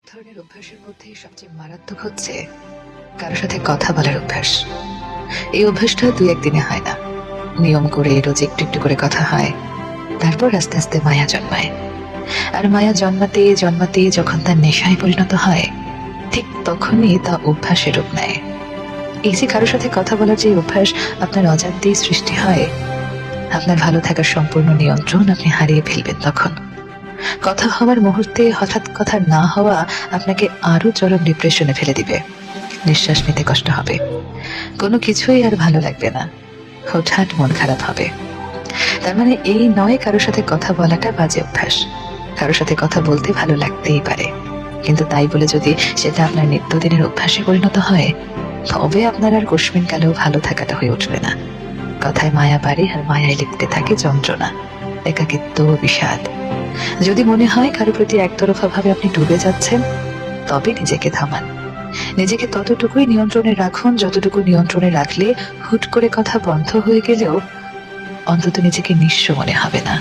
ধরনের অভ্যাসের মধ্যে সবচেয়ে মারাত্মক হচ্ছে কারো সাথে কথা বলার অভ্যাস। এই অভ্যাসটা দুই একদিনে হয় না, নিয়ম করে রোজ একটু একটু করে কথা হয়, তারপর আস্তে আস্তে মায়া জন্মায়। আর মায়া জন্মাতে জন্মাতে যখন তার নেশায় পরিণত হয়, ঠিক তখনই তা অভ্যাসের রূপ নেয়। এই যে কারোর সাথে কথা বলার যে অভ্যাস আপনার অজান্তেই সৃষ্টি হয়, আপনার ভালো থাকার সম্পূর্ণ নিয়ন্ত্রণ আপনি হারিয়ে ফেলবেন তখন। কথা হওয়ার মুহূর্তে হঠাৎ কথা না হওয়া আপনাকে আরো চরম ডিপ্রেশনে ফেলে দিবে। নিঃশ্বাস নিতে কষ্ট হবে, কোনো কিছুই আর ভালো লাগবে না, হঠাৎ মন খারাপ হবে। তার মানে এই নয় কারোর সাথে কথা বলাটা বাজে অভ্যাস। কারোর সাথে কথা বলতে ভালো লাগতেই পারে, কিন্তু তাই বলে যদি সেটা আপনার নিত্যদিনের অভ্যাসে পরিণত হয়, তবে আপনার আর কস্মিন কালেও ভালো থাকাটা হয়ে উঠবে না। কথায় মায়া বাড়ে আর মায়ায় লিখতে থাকে যন্ত্রণা, একাকিত্ব, বিষাদ। যদি মনে হয় কারো প্রতি একতরফা ভাবে আপনি ডুবে যাচ্ছেন, তবে নিজেকে থামান। নিজেকে ততটুকুই নিয়ন্ত্রণে রাখুন যতটুকু নিয়ন্ত্রণে রাখলে হুট করে কথা বন্ধ হয়ে গেলেও অন্তত নিজেকে নিঃস্ব মনে হবে না।